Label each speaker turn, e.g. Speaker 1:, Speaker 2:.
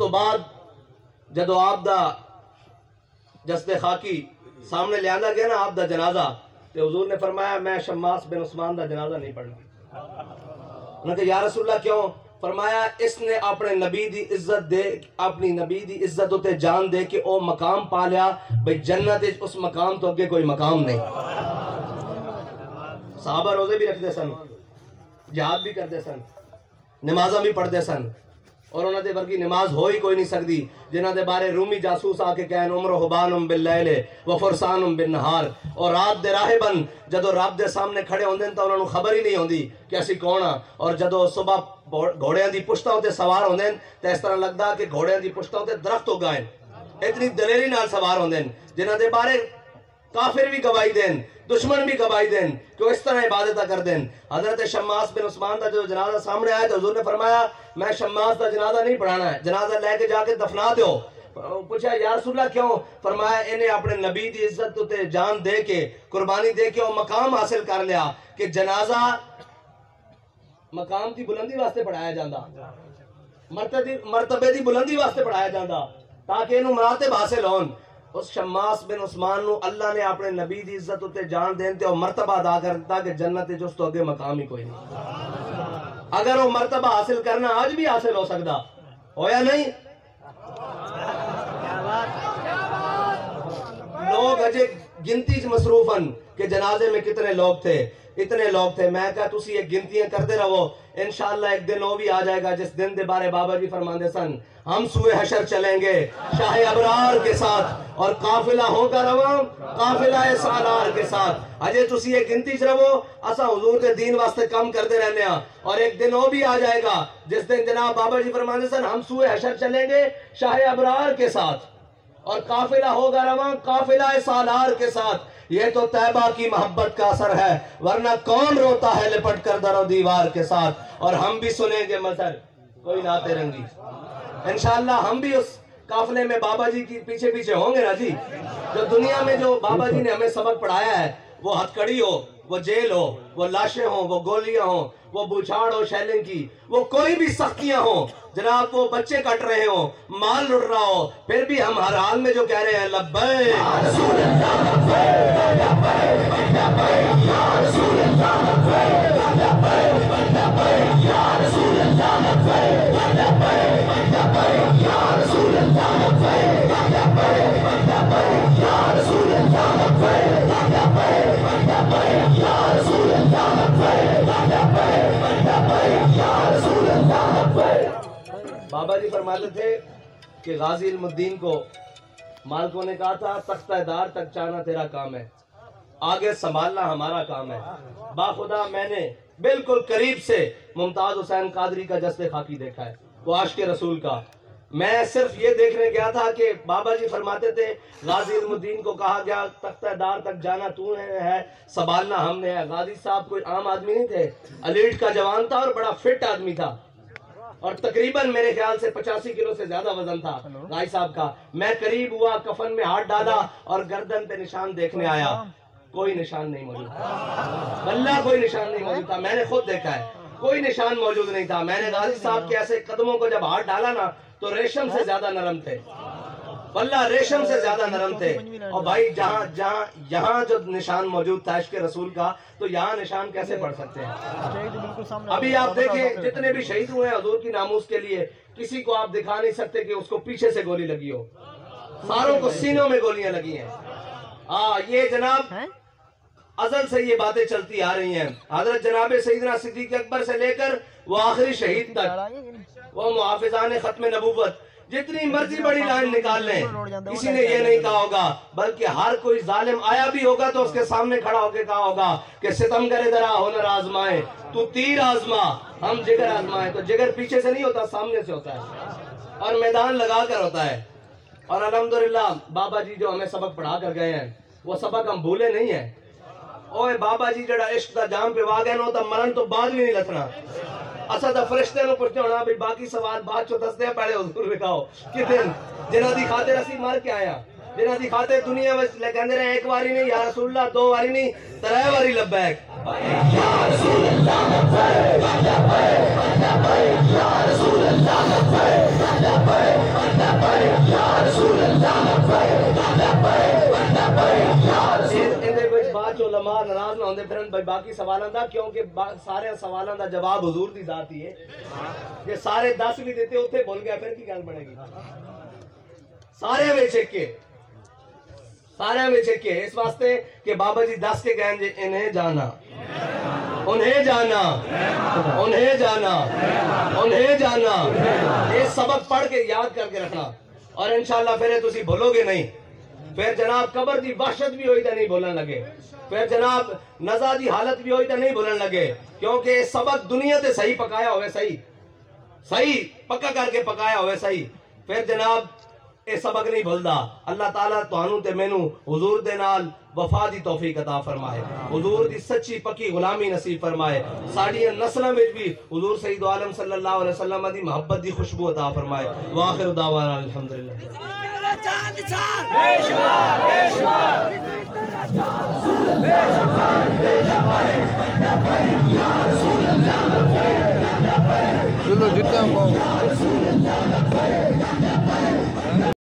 Speaker 1: تو بعد جدو آپ دا جسد خاکی سامنے لیا گیا نا آپ دا جنازہ، تو حضور نے فرمایا میں شماس بن عثمان دا جنازہ نہیں پڑھنا۔ انہوں نے کہا یا رسول اللہ کیوں؟ فرمایا اس نے اپنے نبی دی عزت دے، اپنی نبی دی عزت تے جان دے کہ او مقام پا لیا بھئی جنت اس مقام تو اگے کوئی مقام نہیں۔ صحابہ روزے بھی رکھتے سن، جہاد بھی کرتے سن، نمازاں بھی پڑھتے سن، اور انہوں نے ورگی نماز ہو ہی کوئی نہیں سکتی جنہاں دے بارے رومی جاسوس آ کے کہن عمر حبانم باللیل و فرسانم بالنہار، اور رات دے راہبن جدو رب دے سامنے کھڑے ہوندے تو انہوں نے خبر ہی نہیں ہوندی کہ اسی کون ہاں، اور جدو صبح گھوڑیاں دی پشتاں تے سوار ہوندے تو اس طرح لگدا کہ گھوڑیاں دی پشتاں تے درخت ہو گئے، اتنی دلیری نال سوار ہوندے جنہاں دے بارے کافر بھی گواہی دین، دشمن بھی گواہی دین کہ وہ اس طرح عبادتہ کر دین۔ حضرت شماس بن عثمان دا جو جنازہ سامنے آیا تو حضور نے فرمایا میں شماس دا جنازہ نہیں پڑھانا ہے، جنازہ لے کے جا کے دفنا دیو۔ پوچھا یا رسول اللہ کیوں؟ فرمایا انہیں اپنے نبی دی عزت تے جان دے کے، قربانی دے کے وہ مقام حاصل کر لیا کہ جنازہ مقام دی بلندی واسطے پڑھایا جاندہ، مرتبے دی بلندی واسطے پڑھایا جاندہ تاکہ انہوں مراتب حاصل ہون۔ اس شماس بن عثمان نو اللہ نے اپنے نبی دی عزت تے جان دینتے اور مرتبہ ادا کرتا کہ جنت جس تو اگے مقام ہی کوئی نہیں۔ اگر وہ مرتبہ حاصل کرنا آج بھی حاصل ہو سکتا ہو یا نہیں؟ لوگ اجے گنتی مصروفن کہ جنازے میں کتنے لوگ تھے، اتنے لوگ تھے، میں کہا تسی یہ گنتیاں کرتے رہو، انشاءاللہ ایک دن وہ بھی آ جائے گا جس دن دے بارے بابا جی فرماندے سن ہم سوئے حشر چلیں گے شاہ ابرار کے ساتھ اور قافلہ ہوگا رواں قافلہ سالار کے ساتھ۔ اجے تسی یہ گنتی چ رہو، اسا حضور کے دین واسطے کم کرتے رہنے ہیں، اور ایک دن وہ بھی آ جائے گا جس دن جناب بابا جی فرماندے سن ہم سوئے حشر چلیں گے شاہ ابرار کے ساتھ اور قافلہ ہوگا رواں قافلہ سالار کے ساتھ۔ یہ تو طیبہ کی محبت کا اثر ہے، ورنہ کون روتا ہے لپٹ کر در و دیوار کے ساتھ۔ اور ہم بھی سنیں گے مظہر کوئی نعت رنگی، انشاءاللہ ہم بھی اس قافلے میں بابا جی کی پیچھے پیچھے ہوں گے نا جی۔ جو دنیا میں جو بابا جی نے ہمیں سبق پڑھایا ہے، وہ ہتھ کڑی ہو، وہ جیل ہو، وہ لاشیں ہوں، وہ گولیاں ہوں، وہ بچھاڑ ہو شیلنگ کی، وہ کوئی بھی سختیاں ہوں، جناب وہ بچے کٹ رہے ہوں، مال لٹ رہا ہو، پھر بھی ہم ہر حال میں جو کہہ رہے ہیں لبیک یا رسول اللہ لبیک لبیک یا رسول اللہ لبیک لبیک لبیک یا رسول اللہ لبیک لبیک لبیک یا رسول اللہ لبیک لبیک لبیک یا رسول اللہ لبیک لبیک لبیک یا رسول اللہ لبیک لبیک لبیک یا رسول اللہ لبیک۔ بابا جی فرماتے تھے کہ غازی علم الدین کو مالکوں نے کہا تھا تختہ دار تک جانا تیرا کام ہے، آگے سنبھالنا ہمارا کام ہے۔ باخدا میں نے بالکل قریب سے ممتاز حسین قادری کا جسد خاکی دیکھا ہے، وہ عاشق رسول کا۔ میں صرف یہ دیکھنے گیا تھا کہ بابا جی فرماتے تھے غازی علم الدین کو کہا گیا تختہ دار تک جانا تو ہے، سنبھالنا ہم نے ہے۔ غازی صاحب کوئی عام آدمی نہیں تھے، ایلیٹ کا جوان تھا اور بڑا فٹ آدمی تھا، اور تقریباً میرے خیال سے 85 کلو سے زیادہ وزن تھا غازی صاحب کا۔ میں قریب ہوا، کفن میں ہاتھ ڈالا اور گردن پہ نشان دیکھنے آیا، کوئی نشان نہیں موجود تھا، واللہ کوئی نشان نہیں موجود تھا، میں نے خود دیکھا ہے، کوئی نشان موجود نہیں تھا۔ میں نے غازی صاحب کے ایسے قدموں کو جب ہاتھ ڈالا نا تو ریشم سے زیادہ نرم تھے، واللہ ریشم سے زیادہ نرم تھے۔ اور بھائی یہاں جو نشان موجود تھا عشق رسول کا، تو یہاں نشان کیسے پڑھ سکتے ہیں؟ ابھی آپ دیکھیں جتنے بھی شہید ہوئے ہیں حضور کی ناموس کے لیے، کسی کو آپ دکھا نہیں سکتے کہ اس کو پیچھے سے گولی لگی ہو، ساروں کو سینوں میں گولیاں لگی ہیں۔ یہ جناب ازل سے یہ باتیں چلتی آ رہی ہیں، حضرت جناب سیدنا صدیق اکبر سے لے کر وہ آخری شہید تک، وہ محافظان ختم نبوت، جتنی مرضی بڑی لائن نکال لیں، کسی نے یہ نہیں کہا ہوگا، بلکہ ہر کوئی ظالم آیا بھی ہوگا تو اس کے سامنے کھڑا ہو کے کہا ہوگا کہ ستمگر درا ہنر آزمائے، تو تیر آزما ہم جگر آزمائے۔ تو جگر پیچھے سے نہیں ہوتا، سامنے سے ہوتا ہے اور میدان لگا کر ہوتا ہے۔ اور الحمدللہ بابا جی جو ہمیں سبق پڑھا کر گئے ہیں وہ سبق ہم بھولے نہیں ہیں۔ اوے بابا جی جڑا عشق دا جام پہ واگے نو تا مرن تو بعد بھی نہیں لتنا۔ اسا تا فرشتے نو پوچھتے ہونا بھی باقی سوال بعد چو دستے ہیں، پہلے حضور دکھاؤ کتن جنہاں دی خاطر اسی مار کے آیا۔ جنہاں دی خاطر دنیا میں کہندے رہے ایک واری نہیں یا رسول اللہ، دو واری نہیں، ترے واری لبیک یا رسول اللہ لبیک لبیک یا رسول اللہ لبیک لبیک لبیک یا رسول اللہ لبیک لبیک لبیک یا رسول اللہ۔ اندے وچ بعد علماء ناراض نہ ہوندے پھرن بھائی باقی سوالاں دا، کیونکہ سارے سوالاں دا جواب حضور دی ذات ہی ہے۔ کہ سارے 10 بھی دیتے اتنے بھول گیا پھر کی گل بنے گی؟ سارے میں چکے، سارے میں چکے، اس واسطے کہ بابا جی 10 کے گئے انہیں جانا، انہیں جانا، انہیں جانا، انہیں جانا، یہ سبق پڑھ کے یاد کر کے رکھنا، اور انشاءاللہ پھر تسی بھولو گے نہیں۔ پھر جناب قبر دی وحشت بھی ہوئی تو نہیں بھولن لگے، پھر جناب نزا دی حالت بھی ہوئی تو نہیں بھولن لگے، کیونکہ سبق دنیا تے صحیح پکایا ہوئے، صحیح پکا کر کے پکایا ہوئے صحیح، پھر جناب اے سبق نہیں بھولدا۔ اللہ تعالیٰ تہانوں تے مینوں حضور دے نال وفا دی توفیق عطا فرمائے، حضور دی سچی پکی غلامی نصیب فرمائے، ساڈیاں نسلاں وچ بھی حضور سید عالم صلی اللہ علیہ وسلم دی محبت دی خوشبو عطا فرمائے۔ وآخر دعوانا الحمدللہ۔
Speaker 2: چلو جتنا